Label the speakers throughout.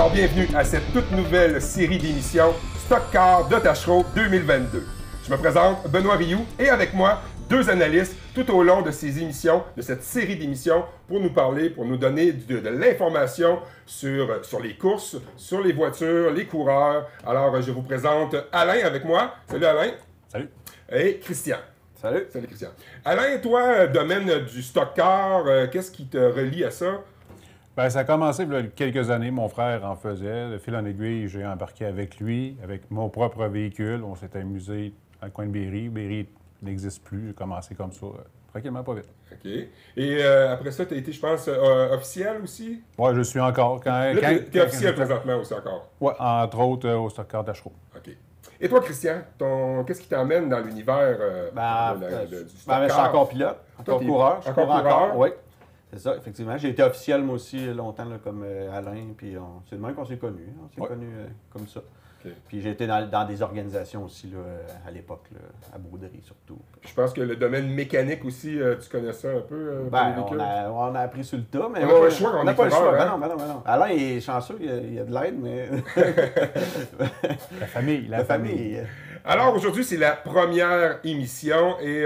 Speaker 1: Alors, bienvenue à cette toute nouvelle série d'émissions Stock Car de Tachereau 2022. Je me présente Benoît Rioux et avec moi, deux analystes tout au long de ces émissions, de cette série d'émissions, pour nous parler, pour nous donner de l'information sur les courses, sur les voitures, les coureurs. Alors, je vous présente Alain avec moi. Salut Alain.
Speaker 2: Salut.
Speaker 1: Et Christian.
Speaker 3: Salut.
Speaker 1: Salut Christian. Alain, toi, domaine du stock car, qu'est-ce qui te relie à ça?
Speaker 2: Bien, ça a commencé il y a quelques années. Mon frère en faisait. De fil en aiguille, j'ai embarqué avec lui, avec mon propre véhicule. On s'est amusé dans le coin de Berry. Berry n'existe plus. J'ai commencé comme ça, tranquillement, pas vite.
Speaker 1: OK. Et après ça, tu as été, je pense, officiel aussi?
Speaker 2: Oui, je suis encore.
Speaker 1: Tu es officiel présentement aussi encore?
Speaker 2: Oui, entre autres au Stock Car Tachereau.
Speaker 1: OK. Et toi, Christian, qu'est-ce qui t'emmène dans l'univers du stock car?
Speaker 3: Je suis encore pilote, encore coureur. Je cours encore, oui. C'est ça, effectivement. J'ai été officiel, moi aussi, longtemps, là, comme Alain, puis c'est le même qu'on s'est connus. On s'est connus comme ça. Okay. Puis j'ai été dans des organisations aussi, là, à l'époque, à Baudry, surtout.
Speaker 1: Je pense que le domaine mécanique aussi, tu connais ça un peu?
Speaker 3: On a appris sur le tas, mais...
Speaker 1: On n'a pas le choix quand on est coureur,
Speaker 3: hein? Non. Alain, il est chanceux, il y a de l'aide, mais...
Speaker 2: La famille.
Speaker 1: Alors, aujourd'hui, c'est la première émission et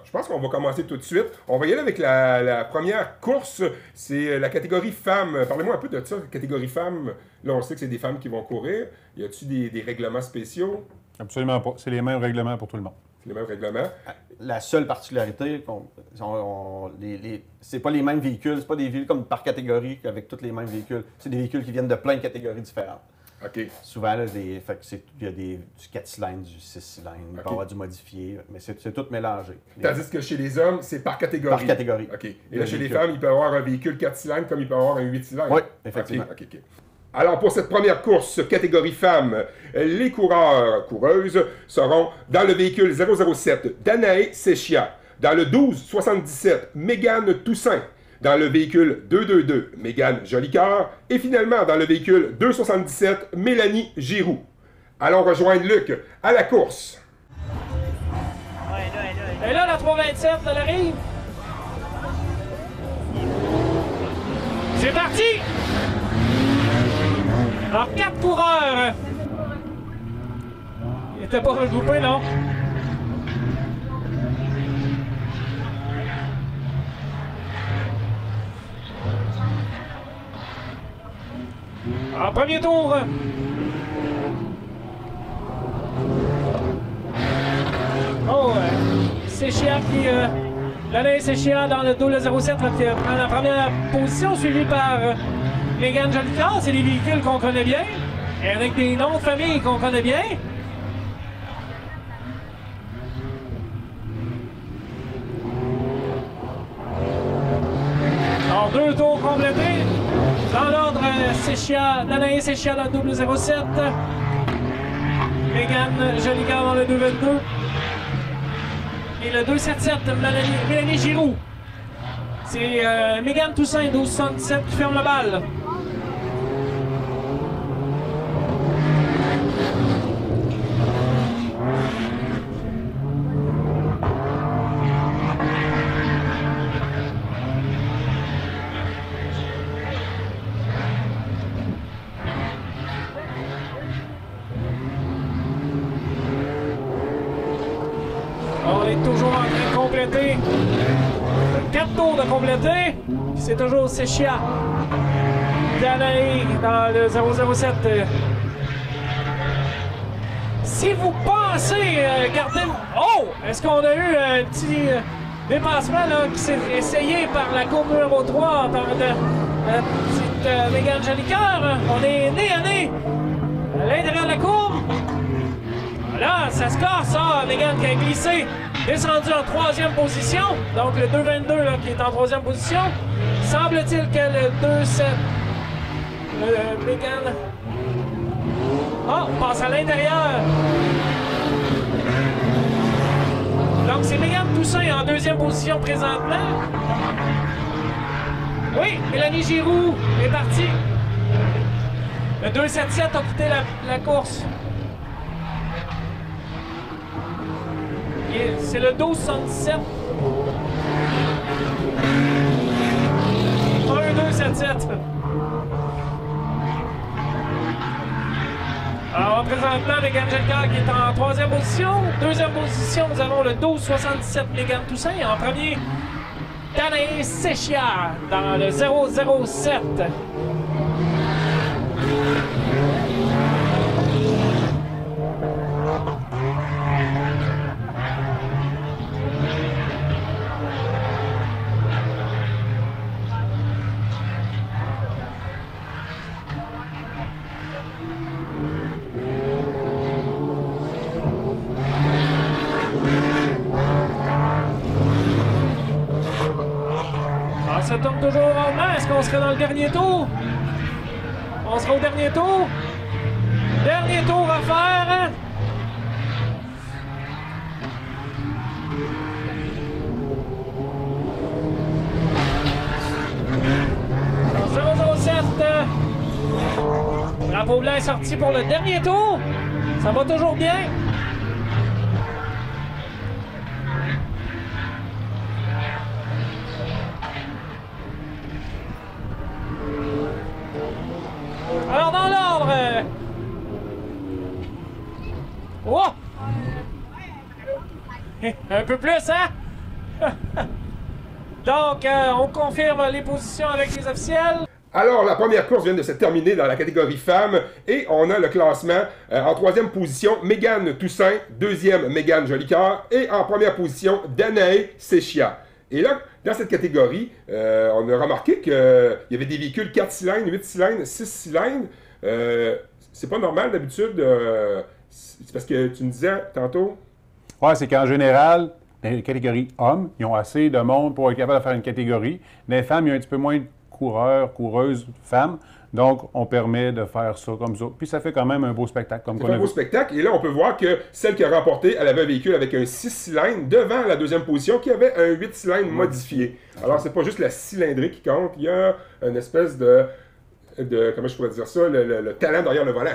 Speaker 1: je pense qu'on va commencer tout de suite. On va y aller avec la première course. C'est la catégorie femmes. Parlez-moi un peu de ça, catégorie femmes. Là, on sait que c'est des femmes qui vont courir. Y a-t-il des règlements spéciaux?
Speaker 2: Absolument pas. C'est les mêmes règlements pour tout le monde.
Speaker 1: C'est les mêmes règlements.
Speaker 3: La seule particularité, c'est pas les mêmes véhicules. C'est pas des véhicules comme par catégorie avec tous les mêmes véhicules. C'est des véhicules qui viennent de plein de catégories différentes.
Speaker 1: OK.
Speaker 3: Souvent, là, il y a du 4 cylindres, du 6 cylindres, il peut y avoir du modifié, mais c'est tout mélangé.
Speaker 1: Tandis que chez les hommes, c'est par catégorie.
Speaker 3: Par catégorie.
Speaker 1: OK. Et là, chez les femmes, il peut y avoir un véhicule 4 cylindres comme il peut y avoir un 8 cylindres.
Speaker 3: Oui, effectivement.
Speaker 1: OK. Alors, pour cette première course, catégorie femmes, les coureuses seront dans le véhicule 007, Danae Sechia, dans le 1277, Mégane Toussaint, dans le véhicule 222, Mégane Jolicoeur, et finalement dans le véhicule 277, Mélanie Giroux. Allons rejoindre Luc à la course.
Speaker 4: Et là, la 327, elle arrive. C'est parti! Alors, 4 coureurs. Il n'était pas regroupé, non? En premier tour. Sechia qui... Danae Sechia dans le 1207 qui prend la première position, suivi par Mégane Jolicoeur. C'est des véhicules qu'on connaît bien, et avec des noms de famille qu'on connaît bien. Alors, 2 tours complétés. Dans l'ordre, Danae Sechia dans le 007, Mégane Jolicoeur dans le 222 et le 277, Mélanie Giroux. C'est Mégane Toussaint, 1277, qui ferme la balle. On est toujours en train de compléter. 4 tours de compléter. C'est toujours Sechia. Danae dans le 007. Si vous pensez garder... Oh! Est-ce qu'on a eu un petit dépassement là, qui s'est essayé par la courbe numéro 3 par la petite Mégane Jolicoeur? On est nez à nez à l'intérieur de la courbe. Là, ça se casse, ça. Mégane qui a glissé, descendu en 3e position. Donc le 222 là, qui est en 3e position. Semble-t-il que le 27, Mégane... Oh, on passe à l'intérieur. Donc c'est Mégane Toussaint en 2e position présentement. Oui, Mélanie Giroux est partie. Le 277 a quitté la course. C'est le 1277. 1-2-7-7. Alors, présentement, Mégane Jolicoeur qui est en 3e position. 2e position, nous avons le 12,77 Mégane Toussaint. En premier, Danae Sechia dans le 0,07. Ça tourne toujours rondement. Est-ce qu'on serait dans le dernier tour? On sera au dernier tour. Dernier tour à faire. 007. Drapeau blanc est sorti pour le dernier tour. Ça va toujours bien. Alors, dans l'ordre. Oh! Un peu plus, hein? Donc, on confirme les positions avec les officiels.
Speaker 1: Alors, la première course vient de se terminer dans la catégorie femmes et on a le classement. En 3e position, Mégane Toussaint. 2e, Mégane Jolicoeur. Et en première position, Danae Sechia. Et là, dans cette catégorie, on a remarqué qu'il y avait des véhicules 4 cylindres, 8 cylindres, 6 cylindres. C'est pas normal d'habitude. C'est parce que tu me disais tantôt.
Speaker 2: Oui, c'est qu'en général, dans les catégories hommes, ils ont assez de monde pour être capable de faire une catégorie. Dans les femmes, il y a un petit peu moins de coureurs, coureuses, femmes. Donc, on permet de faire ça comme ça. Puis ça fait quand même un beau spectacle. Comme
Speaker 1: ça fait un beau spectacle. Et là, on peut voir que celle qui a remporté, elle avait un véhicule avec un 6 cylindres devant la 2e position qui avait un 8 cylindres modifié. Alors, c'est pas juste la cylindrée qui compte. Il y a une espèce de comment je pourrais dire ça, le talent derrière le volant.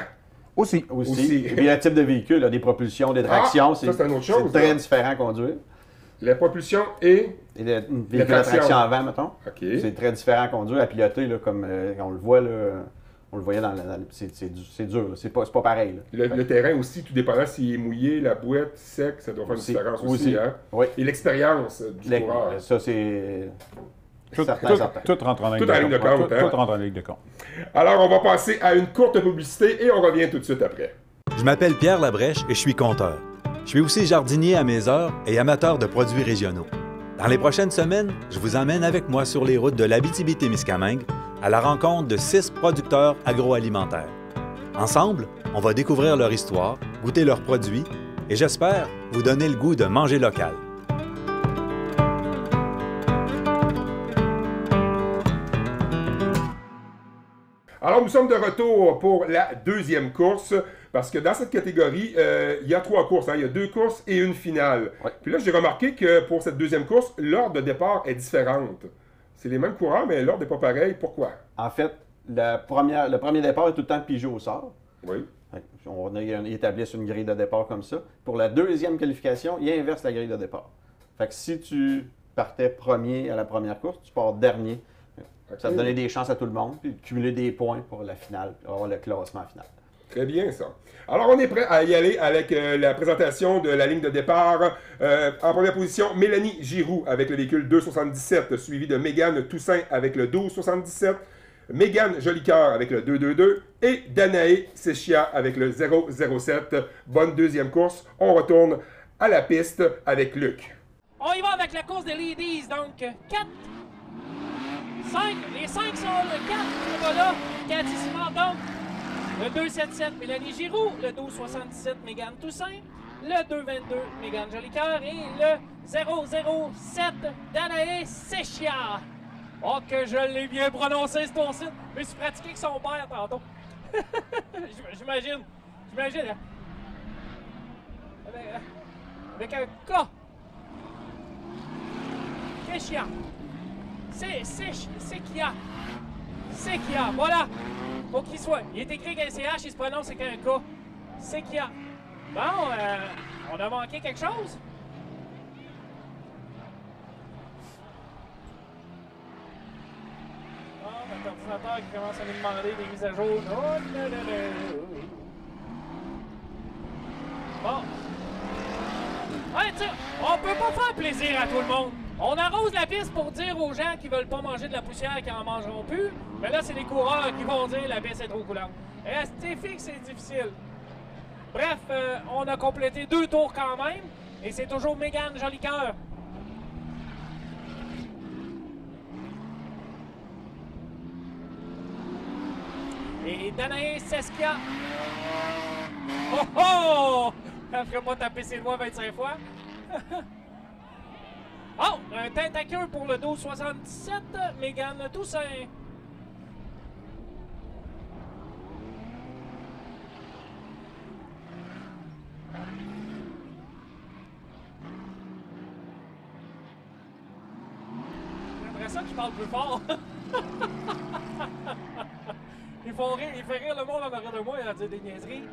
Speaker 3: Aussi. Et puis, il y a un type de véhicule, là, des propulsions, des tractions.
Speaker 1: C'est une autre chose.
Speaker 3: C'est très différent à conduire.
Speaker 1: La propulsion et
Speaker 3: le véhicule à traction avant, mettons.
Speaker 1: Okay.
Speaker 3: C'est très différent à conduire, à piloter, là, comme on le voit, là, on le voyait c'est dur, c'est pas pareil.
Speaker 1: Le terrain aussi, tout dépendant s'il est mouillé, la boîte, sec, ça doit faire une différence aussi. Hein?
Speaker 3: Oui.
Speaker 1: Et l'expérience du coureur.
Speaker 3: Ça, c'est...
Speaker 2: Tout rentre en ligne de compte. Tout rentre en ligne de compte.
Speaker 1: Alors, on va passer à une courte publicité et on revient tout de suite après.
Speaker 5: Je m'appelle Pierre Labrèche et je suis compteur. Je suis aussi jardinier à mes heures et amateur de produits régionaux. Dans les prochaines semaines, je vous emmène avec moi sur les routes de l'Abitibi-Témiscamingue à la rencontre de 6 producteurs agroalimentaires. Ensemble, on va découvrir leur histoire, goûter leurs produits et j'espère vous donner le goût de manger local.
Speaker 1: Alors, nous sommes de retour pour la 2e course, parce que dans cette catégorie, il y a 3 courses. Hein. Il y a 2 courses et une finale. Ouais. Puis là, j'ai remarqué que pour cette 2e course, l'ordre de départ est différente. C'est les mêmes coureurs, mais l'ordre n'est pas pareil. Pourquoi?
Speaker 3: En fait, le premier départ est tout le temps pigé au sort.
Speaker 1: Oui.
Speaker 3: Ils établissent une grille de départ comme ça. Pour la 2e qualification, ils inversent la grille de départ. Fait que si tu partais premier à la première course, tu pars dernier. Okay. Ça te donnait des chances à tout le monde, puis cumuler des points pour la finale, pour avoir le classement final.
Speaker 1: Très bien, ça. Alors, on est prêt à y aller avec la présentation de la ligne de départ. En première position, Mélanie Giroux avec le véhicule 2,77, suivi de Mégane Toussaint avec le 12,77, Mégane Jolicoeur avec le 2,22 et Danae Sechia avec le 0,07. Bonne 2e course. On retourne à la piste avec Luc.
Speaker 4: On y va avec la course des ladies, donc 4. 5, les 5 sont le 4, voilà, Cathy Simard, donc le 2,77 Mélanie Giroux, le 12,77 Mégane Toussaint, le 2,22 Mégane Jolicoeur et le 0,07 Danae Sechia. Oh, que je l'ai bien prononcé, ce ton site. Je me suis pratiqué avec son père tantôt. J'imagine. Hein? Avec un K. Sechia. C'est qui a, voilà. Faut qu'il soit. Il est écrit qu'un CH, il se prononce avec un K. C'est qui a. Bon, on a manqué quelque chose? Oh, notre ordinateur qui commence à nous demander des mises à jour. Oh, Bon. Ouais, tu sais, on peut pas faire plaisir à tout le monde. On arrose la piste pour dire aux gens qui veulent pas manger de la poussière qu'ils en mangeront plus. Mais là, c'est les coureurs qui vont dire la piste est trop coulante. Rester fixe, c'est difficile. Bref, on a complété 2 tours quand même. Et c'est toujours Mégane Jolicoeur. Et Danae Seskia. Oh oh! Elle ferait pas taper ses doigts 25 fois. Oh! Un tentacule pour le 1277, Mégane Toussaint. J'aimerais ça qu'il parle plus fort. Il fait rire le monde en arrière de moi, il a dit des niaiseries.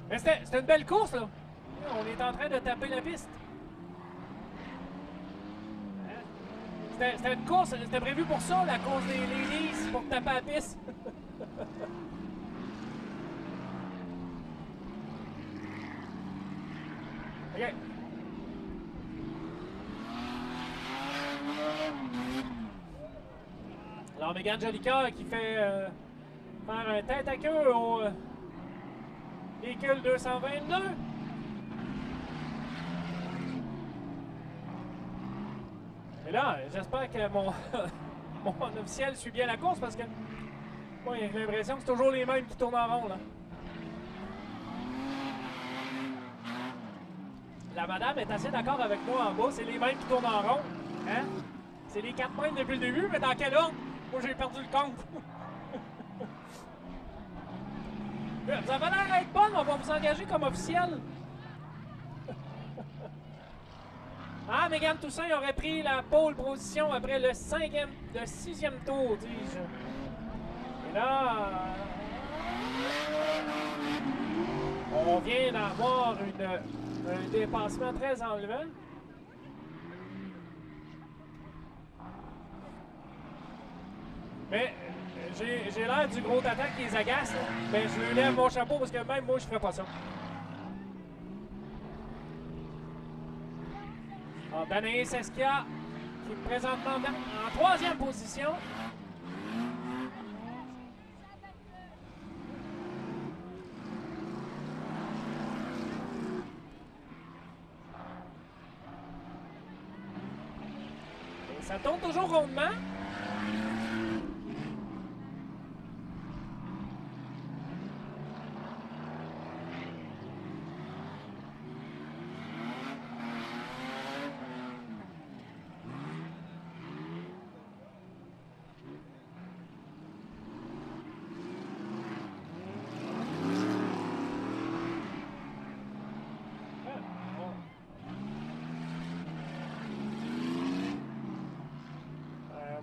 Speaker 4: Mais c'était une belle course, là. On est en train de taper la piste. C'était une course, c'était prévu pour ça, la course des ladies, pour taper la piste. OK. Alors, Mégane Jolicoeur qui fait faire un tête à queue au véhicule 222. Et là, j'espère que mon officiel suit bien la course parce que moi, j'ai l'impression que c'est toujours les mêmes qui tournent en rond, là. La madame est assez d'accord avec moi en bas, c'est les mêmes qui tournent en rond. Hein? C'est les 4 mêmes depuis le début, mais dans quel ordre? Moi, j'ai perdu le compte. Vous avez l'air d'être bonne, on va vous engager comme officiel. Ah, Mégane Toussaint aurait pris la pole position après le 6e tour, dis-je. Et là, on vient d'avoir un dépassement très enlevant. Mais j'ai l'air du gros tata qui les agace, mais je lui lève mon chapeau parce que même moi, je ferais pas ça. Alors, Danae Seskia, qui est présentement en 3e position. Et ça tourne toujours rondement.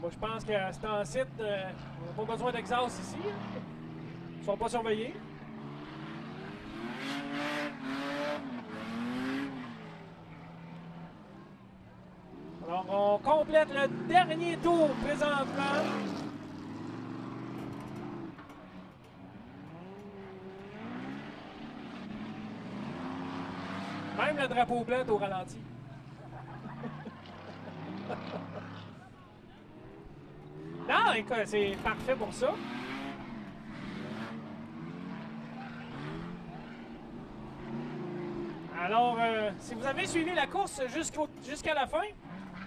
Speaker 4: Moi, je pense que c'est un site, on n'a pas besoin d'exhaust ici. Ils ne sont pas surveillés. Alors, on complète le dernier tour présentement. Même le drapeau blanc est au ralenti. Non, écoute, c'est parfait pour ça. Alors, si vous avez suivi la course jusqu'à la fin,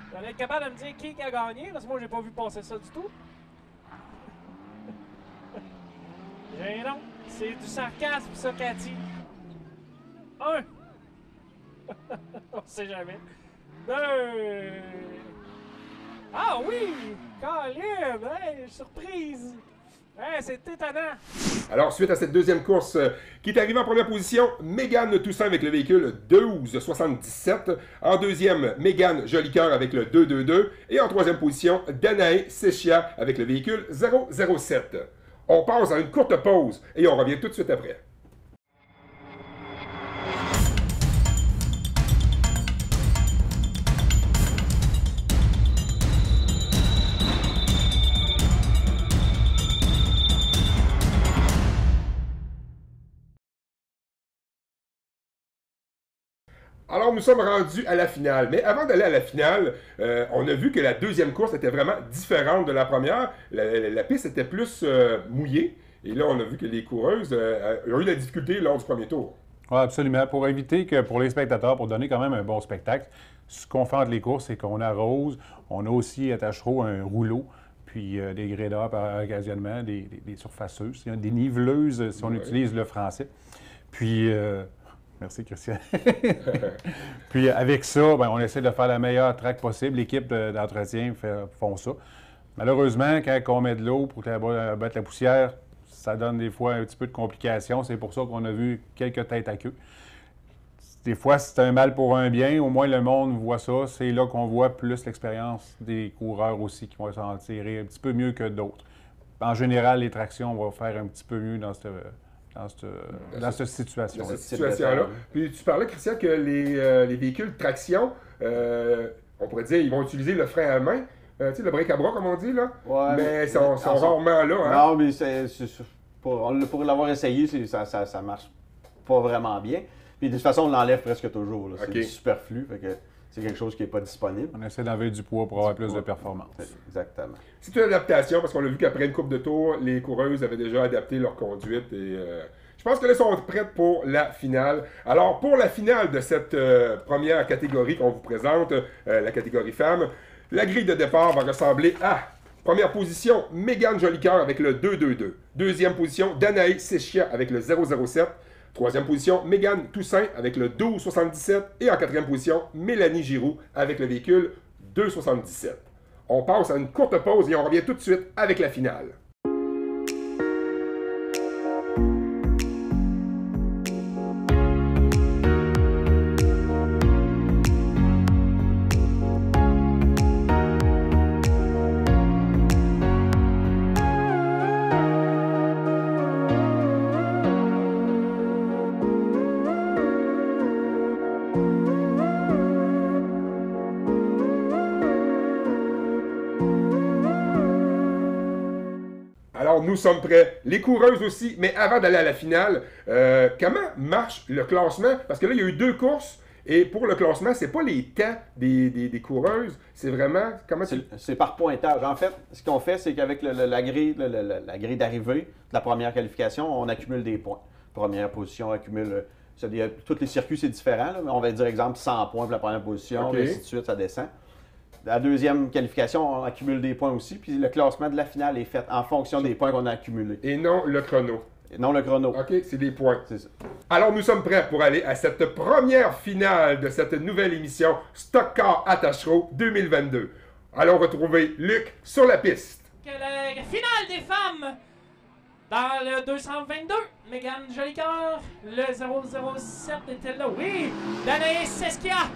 Speaker 4: vous allez être capable de me dire qui a gagné, parce que moi, j'ai pas vu passer ça du tout. Non, c'est du sarcasme, ça, Cathy. 1. On sait jamais. 2. Ah oui! Colin! Hey, surprise! Hey, c'est étonnant!
Speaker 1: Alors, suite à cette deuxième course qui est arrivée en première position, Mégane Toussaint avec le véhicule 1277. En deuxième, Mégane Jolicoeur avec le 222. Et en troisième position, Danae Seskia avec le véhicule 007. On passe à une courte pause et on revient tout de suite après. Alors, nous sommes rendus à la finale. Mais avant d'aller à la finale, on a vu que la deuxième course était vraiment différente de la première. La piste était plus mouillée. Et là, on a vu que les coureuses ont eu de la difficulté lors du premier tour.
Speaker 2: Oui, absolument. Pour éviter que pour les spectateurs, pour donner quand même un bon spectacle, ce qu'on fait entre les courses, c'est qu'on arrose. On a aussi à Taschereau un rouleau, puis des grédeurs occasionnellement, des surfaceuses, des niveleuses, si on utilise le français. Puis, merci Christian. Puis avec ça, bien, on essaie de faire la meilleure track possible. L'équipe d'entretien font ça. Malheureusement, quand on met de l'eau pour battre la poussière, ça donne des fois un petit peu de complications. C'est pour ça qu'on a vu quelques têtes à queue. Des fois, c'est un mal pour un bien. Au moins, le monde voit ça. C'est là qu'on voit plus l'expérience des coureurs aussi qui vont s'en tirer un petit peu mieux que d'autres. En général, les tractions vont faire un petit peu mieux dans cette situation-là.
Speaker 1: Dans cette situation-là. Puis tu parlais, Christian, que les véhicules traction, on pourrait dire, ils vont utiliser le frein à main. Tu sais, le bric-à-bras, comme on dit, là. Ouais, mais ils sont rarement là. Hein?
Speaker 3: Non, mais pour l'avoir essayé, ça marche pas vraiment bien. Puis de toute façon, on l'enlève presque toujours. C'est superflu, fait que c'est quelque chose qui n'est pas disponible.
Speaker 2: On essaie d'enlever du poids pour avoir plus de performance.
Speaker 3: Exactement.
Speaker 1: C'est une adaptation, parce qu'on a vu qu'après une couple de tours, les coureuses avaient déjà adapté leur conduite. Et je pense que là, elles sont prêtes pour la finale. Alors, pour la finale de cette première catégorie qu'on vous présente, la catégorie femmes, la grille de départ va ressembler à... Première position, Mégane Jolicoeur avec le 2-2-2. Deuxième position, Danae Séchia avec le 0-0-7. Troisième position, Mégane Toussaint avec le 12-77. Et en quatrième position, Mélanie Giroux avec le véhicule 2-77. On passe à une courte pause et on revient tout de suite avec la finale. Nous sommes prêts, les coureuses aussi, mais avant d'aller à la finale, comment marche le classement? Parce que là, il y a eu 2 courses, et pour le classement, c'est pas les temps des coureuses, c'est vraiment...
Speaker 3: C'est par pointage. En fait, ce qu'on fait, c'est qu'avec la grille d'arrivée de la première qualification, on accumule des points. Première position accumule... tous les circuits, c'est différent, là, mais on va dire, exemple, 100 points pour la première position, et ainsi de suite, ça descend. La deuxième qualification, on accumule des points aussi, puis le classement de la finale est fait en fonction des points qu'on a accumulés.
Speaker 1: Et non le chrono.
Speaker 3: Non le chrono.
Speaker 1: OK, c'est des points.
Speaker 3: C'est ça.
Speaker 1: Alors, nous sommes prêts pour aller à cette première finale de cette nouvelle émission Stock Car à Taschereau 2022. Allons retrouver Luc sur la piste.
Speaker 4: La finale des femmes dans le 222. Mégane Jolicoeur, le 007 était là. Oui, Danae Séchia.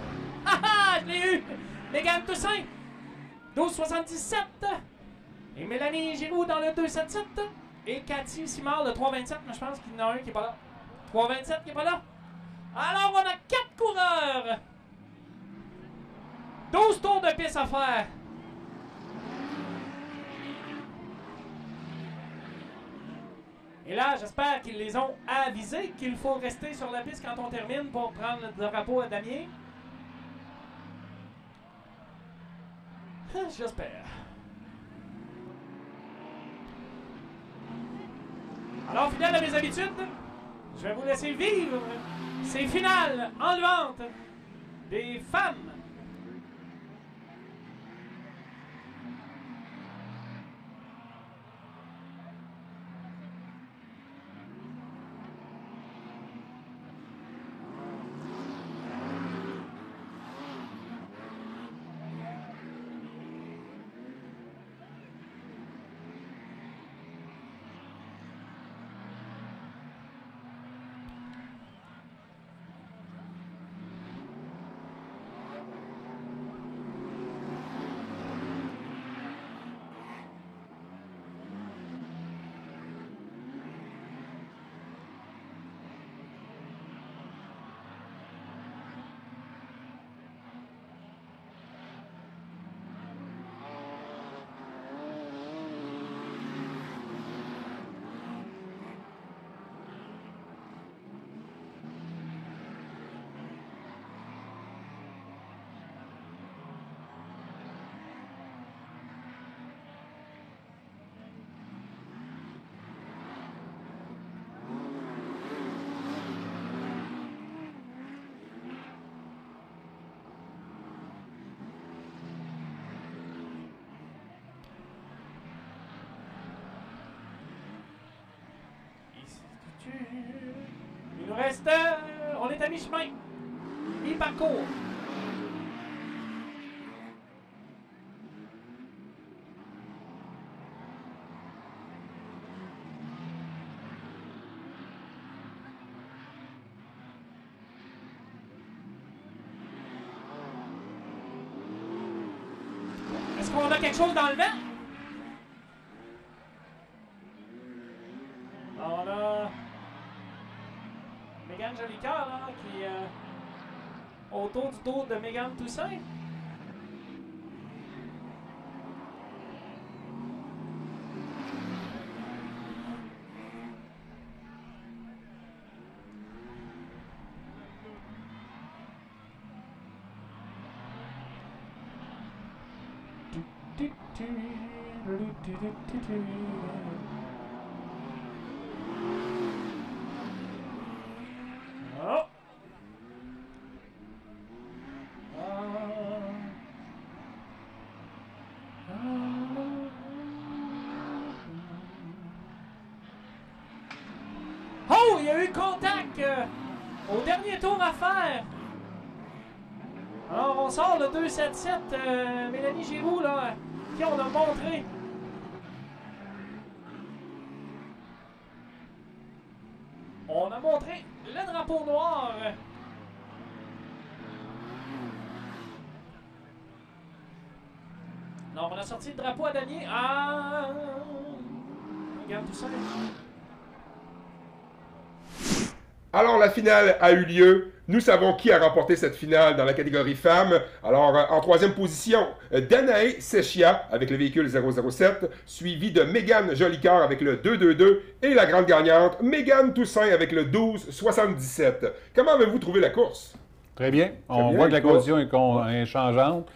Speaker 4: Haha, je l'ai eu. Mégane Toussaint, 12,77. Et Mélanie Giroux dans le 2,77. Et Cathy Simard, le 3,27. Mais je pense qu'il y en a un qui n'est pas là. 3,27 qui n'est pas là. Alors, on a 4 coureurs. 12 tours de piste à faire. Et là, j'espère qu'ils les ont avisés qu'il faut rester sur la piste quand on termine pour prendre le drapeau à Damien. J'espère. Alors, fidèle à mes habitudes, je vais vous laisser vivre ces finales enlevantes des femmes. Il nous reste... on est à mi-chemin. Mi-parcours. Est-ce qu'on a quelque chose dans le vent? On a Mégane Jolicoeur là, qui est autour du dos de Mégane Toussaint. Oh. Oh, il y a eu contact au dernier tour à faire. Alors, on sort le 277, Mélanie Giroux, là, qui on a montré. On a montré le drapeau noir. Non, on a sorti le drapeau à damier. Ah! Regarde tout ça.
Speaker 1: Alors, la finale a eu lieu. Nous savons qui a remporté cette finale dans la catégorie femmes. Alors, en troisième position, Danae Sechia avec le véhicule 007, suivi de Mégane Jolicoeur avec le 222 et la grande gagnante, Mégane Toussaint avec le 1277. Comment avez-vous trouvé la course?
Speaker 2: Très bien. On voit que la condition est changeante.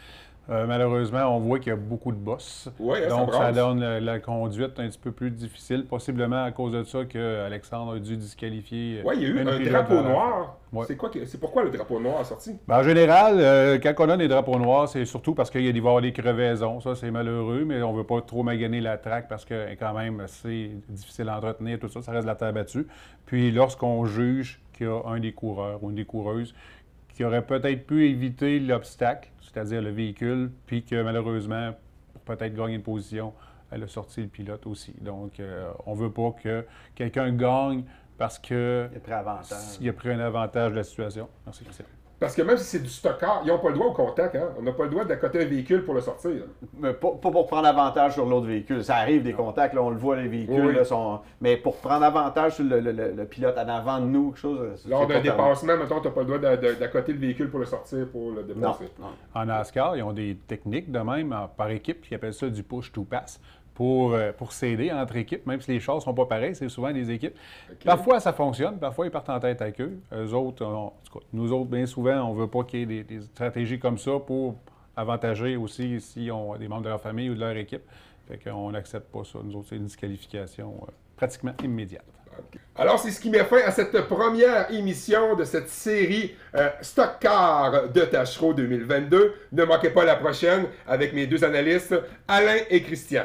Speaker 2: Malheureusement, on voit qu'il y a beaucoup de bosses.
Speaker 1: Oui,
Speaker 2: donc, ça donne la conduite un petit peu plus difficile, possiblement à cause de ça qu'Alexandre a dû disqualifier.
Speaker 1: Oui, il y a eu un drapeau noir. Ouais. C'est pourquoi le drapeau noir est sorti?
Speaker 2: Ben, en général, quand on a des drapeaux noirs, c'est surtout parce qu'il va y avoir des crevaisons. Ça, c'est malheureux, mais on ne veut pas trop maganer la track parce qu'elle est quand même assez difficile à entretenir, tout ça. Ça reste de la terre battue. Puis, lorsqu'on juge qu'il y a un des coureurs ou une des coureuses qui aurait peut-être pu éviter l'obstacle, c'est-à-dire le véhicule, puis que malheureusement, pour peut-être gagner une position, elle a sorti le pilote aussi. Donc, on ne veut pas que quelqu'un gagne parce qu'il a pris un avantage de la situation. Merci, Christian.
Speaker 1: Parce que même si c'est du stock-car, ils n'ont pas le droit au contact. Hein? On n'a pas le droit d'accoter un véhicule pour le sortir.
Speaker 3: Mais pas pour prendre avantage sur l'autre véhicule. Ça arrive des contacts, là, on le voit, les véhicules. Oui. Là, mais pour prendre avantage sur le pilote en avant de nous, quelque chose.
Speaker 1: Lors d'un dépassement, mettons, tu n'as pas le droit d'accoter le véhicule pour le sortir, pour le dépasser.
Speaker 2: Non. En NASCAR, ils ont des techniques de même par équipe qui appellent ça du push-to-pass. Pour s'aider entre équipes, même si les chars ne sont pas pareils, c'est souvent des équipes. Okay. Parfois, ça fonctionne, parfois, ils partent en tête avec eux. Eux autres, en tout cas, nous autres, bien souvent, on ne veut pas qu'il y ait des stratégies comme ça pour avantager aussi si on a des membres de leur famille ou de leur équipe. Fait qu'on n'accepte pas ça. Nous autres, c'est une disqualification pratiquement immédiate.
Speaker 1: Okay. Alors, c'est ce qui met fin à cette première émission de cette série Stock Car de Tachereau 2022. Ne manquez pas la prochaine avec mes deux analystes, Alain et Christian.